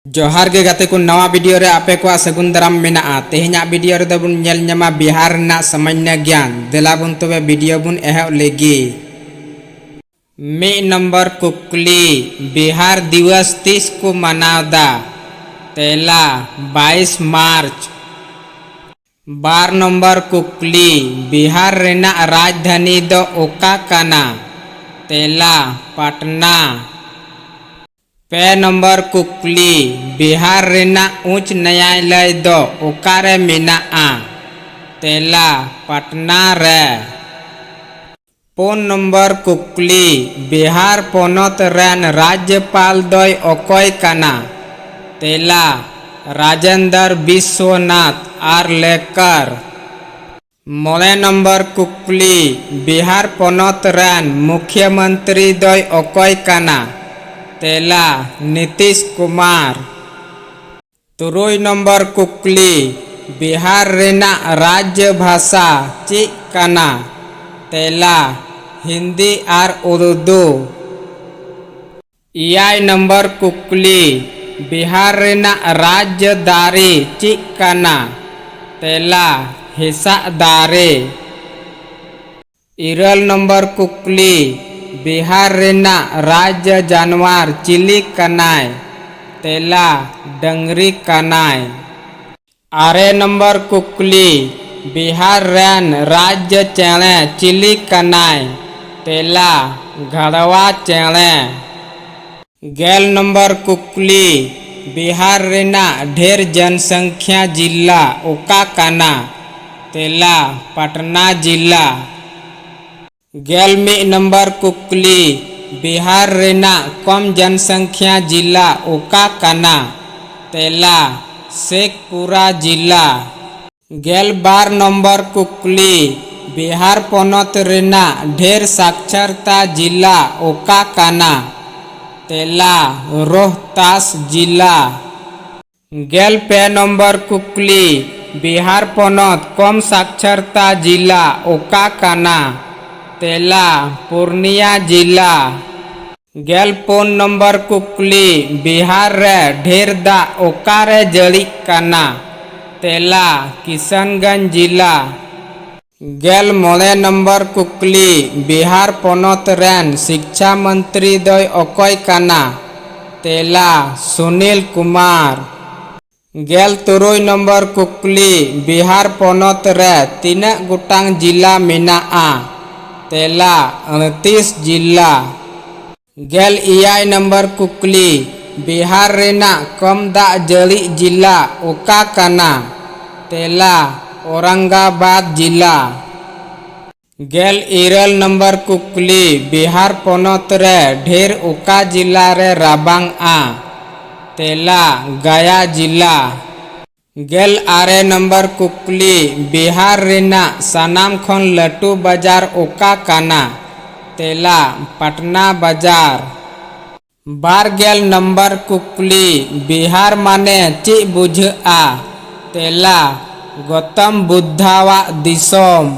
जोहार गे गाते को नवा वीडियो रे आपे को सगुन दाराम मेना तेहना वीडियो रे दबुन नेल न्यामा बिहार ना सामान्य ज्ञान देलाबुन तबे वीडियो बुन एहब लेगी। मी नंबर कुकली बिहार दिवस 30 को मनावदा तेला 22 मार्च। 12 नंबर कुकली बिहार रेना राजधानी दो ओका काना तेला पटना। 5 नंबर कुकली बिहार रेना उच्च न्यायालय दो ओकारे मेनाआ तेला पटना रे। 4 नंबर कुकली बिहार पोनत रेन राज्यपाल दोय ओकोय काना तेला राजेंद्र विश्वनाथ आर्लेकर। 9 नंबर कुकली बिहार पोनत रेन मुख्यमंत्री दोय ओकोय काना तेला नीतीश कुमार। 3 नंबर कुकली बिहार रेना राज्य भाषा ची काना तेला हिंदी और उर्दू। 4 नंबर कुकली बिहार रेना राज्य दारी ची काना तेला हिस्सा दारे। 9 नंबर कुकली बिहार रेना राज्य जानवर चिली कनाय तेला डंगरी कनाय। 8 नंबर कुकली बिहार रेन राज्य चेणे चिली कनाय तेला घड़वा चेणे। 11 नंबर कुकली बिहार रेना ढेर जनसंख्या जिला ओका काना तेला पटना जिला। 11 नंबर कुकली बिहार रेना कम जनसंख्या जिला ओका काना तेला शेखपुरा जिला। 12 नंबर कुकली बिहार पोनत रेना ढेर साक्षरता जिला ओका काना तेला रोहतास जिला। 15 नंबर कुकली बिहार पोनत कम साक्षरता जिला ओका काना तेला पूर्णिया जिला। 14 नंबर कुकली बिहार रे ढेर दा ओकारे जड़ी काना तेला किशनगंज जिला। 15 नंबर कुकली बिहार पोनत रेन शिक्षा मंत्री दोय ओकोय काना तेला सुनील कुमार। 13 नंबर कुकली बिहार पोनत रे तीनक गोटांग जिला मेनाआ तेला 29 जिला। 14 नंबर कुकली बिहार रेना कम दा जड़ी जिला ओका काना तेला औरंगाबाद जिला। 14 नंबर कुकली बिहार पोनत रे ढेर ओका जिला रे राबांग आ तेला गया जिला। 18 नंबर कुकली बिहार रेना सानाम खन लटू बाजार ओका काना तेला पटना बाजार। 12 नंबर कुकली बिहार माने ची बुझा तेला गौतम बुद्धावा दिसोम।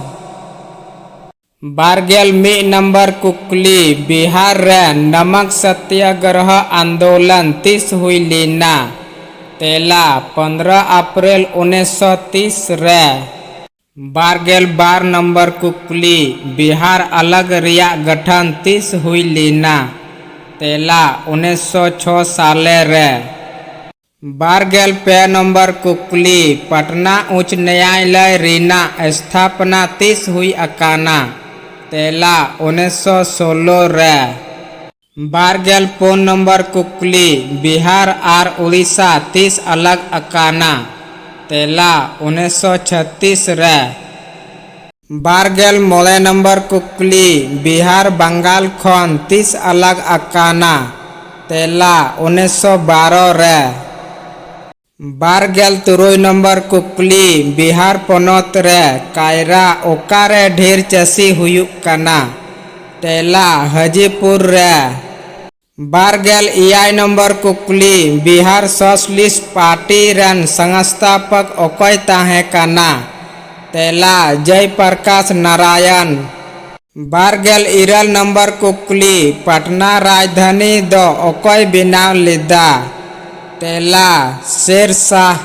12 नंबर कुकली बिहार रे नमक सत्याग्रह आंदोलन 30 हुई लेना तेला 15 अप्रैल 1930 रे। 12 नंबर कुकली बिहार अलग रिया गठन 30 हुई लेना तेला 1906 साले रे। 12 नंबर कुकली पटना उच्च न्यायालय रीना स्थापना 30 हुई अकाना तेला 1916 रे। 12 नंबर कुकली बिहार और उड़ीसा 30 अलग अकाना तेला 1936 रे। 12 नंबर कुकली बिहार बंगाल खन 30 अलग अकाना तेला 1912 रे। 13 नंबर कुकली बिहार पोनत रे कायरा ओकारे ढेर चसी हुयुक काना तेला हाजीपुर रे। 12 नंबर कुकली बिहार सोशलिस्ट पार्टी रन संस्थापक ओकोय ताहे काना तेला जयप्रकाश नारायण। 12 नंबर कुकली पटना राजधानी दो ओकोय बिनाव लेदा तेला शेरशाह